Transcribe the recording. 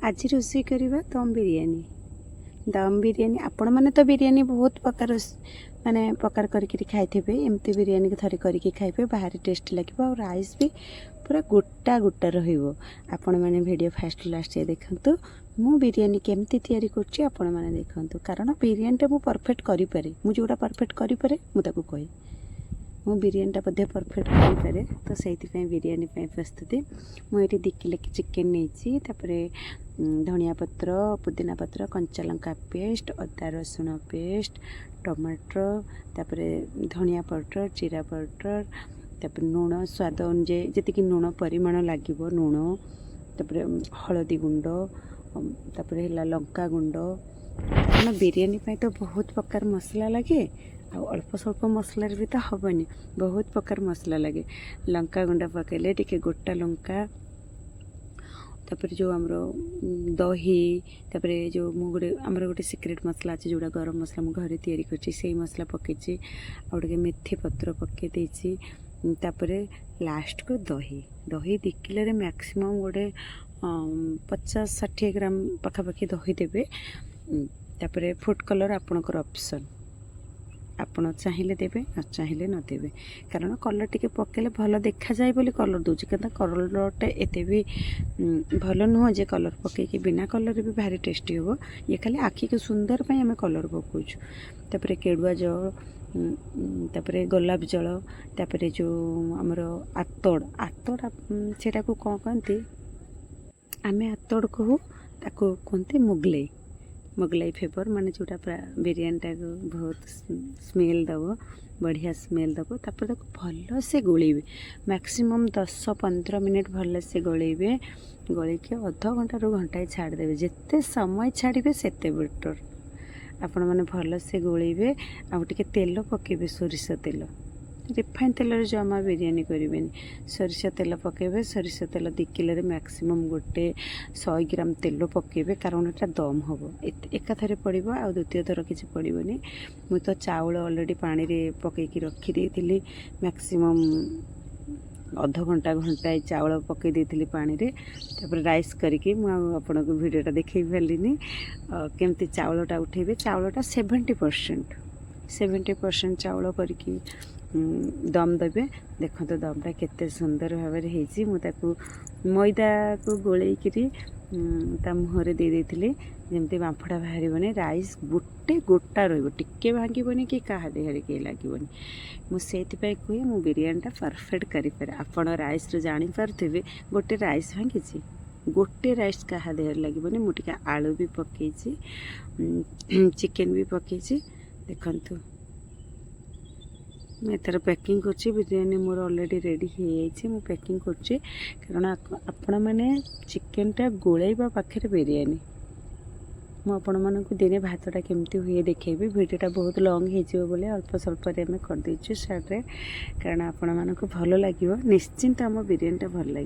आज रोषे करवा दम बिरयानी आपण मैंने तो बिरयानी बहुत प्रकार माने प्रकार करके खाइथे एमती बिरयानी थरे करके खाइबे बाहर टेस्ट लगे और राइस भी पूरा गोटा गोटा रहिबो। आपण मैंने वीडियो फास्ट लास्ट देखंतु मु बिरयानी केमती तैयारी करछि आपण मैंने देखंतु कारण बिरयानी मु परफेक्ट करि पारे मु जोटा परफेक्ट करि पारे मु ताकू कहि मु बिरयानी बोधे परफेक्ट करि पारे तो सेइथि बिरयानी प्रस्तुति मुझे 2 किलो चिकेन नहीं धनिया पत्र पुदीना पत्र कंचा लंका पेस्ट अदा रसुण पेस्ट टमाटर तापर धनिया पाउडर जीरा पाउडर तापर लुण स्वाद अनुसार जी लुण परिमाण लगे लुण तापर हलदी गुंड तापर है लंका गुंड कारण बिरयानी तो बहुत प्रकार मसला लगे आ अल्प स्वल्प मसलार भी तो हेनी बहुत प्रकार मसला लगे लंका गुंड पकड़े टी गोटा लंका तापर जो आमर दही तापर जो मुझे आमर गोटे सिक्रेट मसला अच्छे जोड़ा गरम मसला मु घरे तैयारी करछि से मसला पकई आगे मेथी पत्र पकई देछि तापर लास्ट को दही दही 2 किलो मैक्सिमम गोटे 50-60 ग्राम पखापाखि दही देवे तापर फूड कलर आपणकर ऑप्शन आपण चाहिए देवे न चाहिए न देवे कारण कलर टिके पकेले भल देखा जाए बोली कलर दूची कहता कलरटा एते भी भल नुह जे कलर पकईकि बिना कलर भी भारी टेस्टी हो ये खाली आखि के सुंदर पे आम कलर पकाउछु तापर केड़ुआ जल तापर गोलाप जल तापर जो आमर आतड़ आतड़ सेटा को कौन कहते आम आतड़ कहू ताको कहते मुगलाई फेवर माने जोटा बिरयानी टाक बहुत स्मेल दब बढ़िया स्मेल दब तापर भल से गोलेबे मैक्सिमम 10-15 मिनट भल से गोलेबे गोल के अध घंटा रू घंटाए छाड़देवे जिते समय छाड़े सेते बेटर आपण मैंने भल से गोलेबे आ तेल पकेबे सोरिष तेल रिफाइन तेल जमा बिरयानी करें सोरिष तेल पकेबे सोरिष तेल 2 किलो मैक्सिमम गोटे 100 ग्राम तेल पकेबे कारण एटा दम हम एकाथरे पड़ो आ द्वितीय थर किसी पड़ोनी मुझे तो चाउल ऑलरेडी पानी रे पकईकी रखी मैक्सिमम अध घंटा घंटाए चाउल पकई देती पानी रे तापर राइस करके मुझे वीडियोटा देखई पार्ली केमती चाउलटा उठेबे चाउलटा 70% चाउल करके दम देवे देखो तो दमटा केते सुंदर भाव मुझे मैदा को गोलेकरी ता मुहरे दे देथिले जेमती बांफड़ा बाहरबनी राइस गोटे गोटा रे भांगबनी कि क्या देहरे कहीं लगे मुझे कहे मु बिरयानीटा परफेक्ट करें आपण राइस जानी पारे गोटे राइस भांगी गोटे राइस क्या देहरे लगे मुझे आलू भी पकई चिकेन भी पकई देखु मैं एथर पैकिंग करछि बिरयानी मोर ऑलरेडी रेडी हो जाइए मु पैकिंग करछि कारण आपण मैंने चिकेनटा गोलैबा पाखे बिरयानी मु आपण मानक दिने भातटा केमती हुए देखेबी वीडियोटा बहुत लॉन्ग हो बोले अल्प स्वल्प आम कर देछु साइड रे कारण आपण मानक भल लगे निश्चिंत आम बिरयानीटा भल लगे।